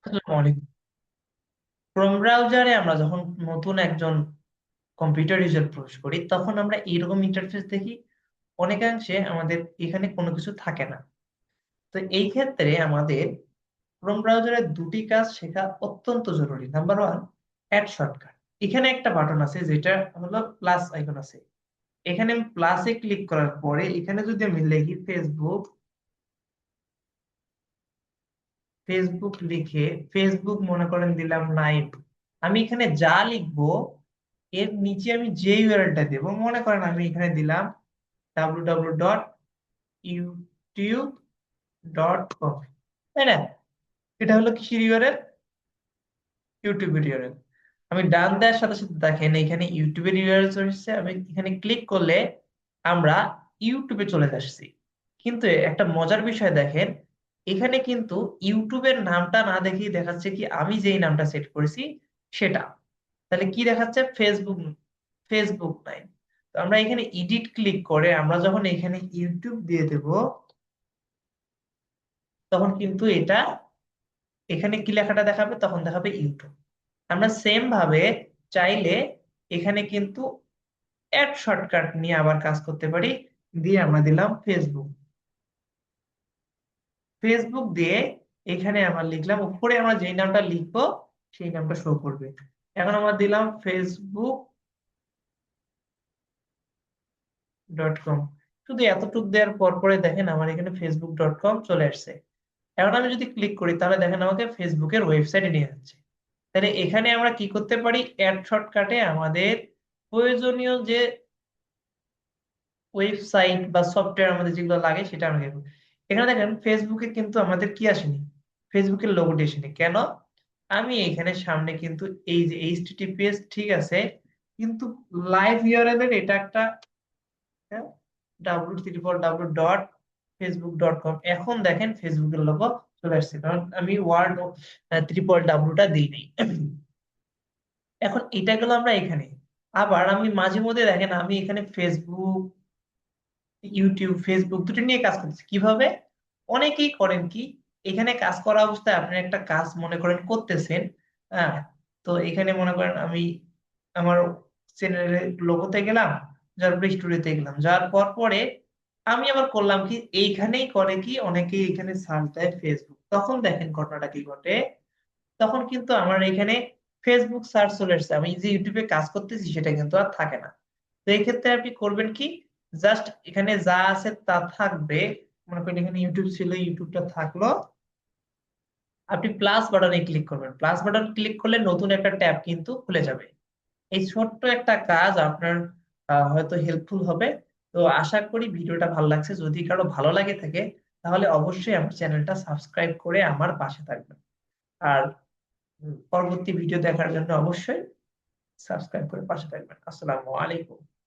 আসসালামু আলাইকুম। ক্রোম ব্রাউজারে আমরা যখন নতুন একজন কম্পিউটার ইউজার প্রবেশ করি তখন আমরা এরকম ইন্টারফেস দেখি। অনেকাংশে আমাদের এখানে কোনো কিছু থাকে না। তো এই ক্ষেত্রে আমাদের ক্রোম ব্রাউজারের দুটি কাজ শেখা অত্যন্ত জরুরি। Number one, add shortcut. এখানে একটা বাটন আছে যেটা হলো প্লাস আইকন আছে। এখানে প্লাসে ক্লিক করার পরে এখানে যদি আমি লিখি ফেসবুক, ফেসবুক লিখে ফেসবুক মনে করেন দিলাম 9, আমি এখানে যা লিখবো এর নিচে আমি যে ইউআরএলটা দেবো, মনে করেন আমি এখানে দিলাম www.youtube.com, তাই না? এটা হলো কিসের ইউআরএল? ইউটিউবের ইউআরএল। আমি ডান দেওয়ার সাথে সাথে দেখেন এখানে ইউটিউবের ইউআরএল চলে এসেছে। আমি এখানে ক্লিক করলে আমরা ইউটিউবে চলে আসছি। কিন্তু একটা মজার বিষয় দেখেন, এখানে কিন্তু ইউটিউবের নামটা না দেখেই দেখাচ্ছে কি আমি যেই নামটা সেট করেছি সেটা। তাহলে কি দেখাচ্ছে? ফেসবুক, ফেসবুক নাই। তো আমরা এখানে এডিট ক্লিক করে আমরা যখন এখানে ইউটিউব দিয়ে দেব তখন কিন্তু এটা এখানে কি লেখাটা দেখাবে? তখন দেখাবে ইউটিউব। আমরা সেম ভাবে চাইলে এখানে কিন্তু অ্যাড শর্টকাট নিয়ে আবার কাজ করতে পারি। দিয়ে আমরা দিলাম ফেসবুক, ফেসবুক দিয়ে এখানে আমরা লিখলাম, উপরে আমরা যেই নামটা লিখবো সেই নামটা শো করবে। এখন আমরা দিলাম facebook.com। শুধু এতটুকু দেওয়ার পর পরে দেখেন আমার এখানে facebook.com চলে আসছে। এখন আমি যদি ক্লিক করি তাহলে দেখেন আমাকে ফেসবুকের ওয়েবসাইটে নিয়ে যাচ্ছে। তাহলে এখানে আমরা কি করতে পারি? অ্যাড শর্টকাটে আমাদের প্রয়োজনীয় যে ওয়েবসাইট বা সফটওয়্যার আমাদের যেগুলো লাগে সেটা আমরা দেখবো। এখানে দেখেন ফেসবুকে কিন্তু আমাদের কি আসেনি, ফেসবুকের লোগোটি আসেনি কেন? আমি এখানে সামনে কিন্তু এই যে এইচটিটিপিএস ঠিক আছে, কিন্তু লাইভ ইউআরএল এর এটা একটা www.facebook.com। এখন দেখেন ফেসবুকের লোগো চলে আসছে কারণ আমি ওয়ার্ড ট্রিপল ডাব্লিউটা দিই নাই। এখন এটা গেল আমরা এখানে। আবার আমি মাঝে মধ্যে দেখেন আমি এখানে ফেসবুক, ইউটিউব, ফেসবুক দুটো নিয়ে কাজ করতেছি। কিভাবে? অনেকেই করেন কি, এখানে কাজ করা অবস্থায় আপনি একটা কাজ মনে করেন করতেছেন। হ্যাঁ, তো এখানে মনে করেন আমি আমার চ্যানেলের লোগোতে গেলাম, যার পরে স্টুডিওতে গেলাম, যাওয়ার পর পরে আমি আবার করলাম কি, এইখানেই করে কি অনেকেই এখানে সার্চ দেয় ফেসবুক, তখন দেখেন ঘটনাটা কি ঘটে। তখন কিন্তু আমার এখানে ফেসবুক সার্চ চলে আসছে, আমি যে ইউটিউবে কাজ করতেছি সেটা কিন্তু আর থাকে না। তো এই ক্ষেত্রে আপনি করবেন কি, জাস্ট এখানে যা আছে তা থাকবে। মনে করেন এখানে ইউটিউব ছিল, ইউটিউবটা থাকলো। আপনি প্লাস বাটনে ক্লিক করবেন, প্লাস বাটন ক্লিক করলে নতুন একটা ট্যাব কিন্তু খুলে যাবে। এই ছোট্ট একটা কাজ আপনার হয়তো হেল্পফুল হবে। তো আশা করি ভিডিওটা ভালো লাগছে। যদি কারো ভালো লাগে থাকে তাহলে অবশ্যই আমার চ্যানেলটা সাবস্ক্রাইব করে আমার পাশে থাকবেন। আর পরবর্তী ভিডিও দেখার জন্য অবশ্যই সাবস্ক্রাইব করে পাশে থাকবেন। আসসালামু আলাইকুম।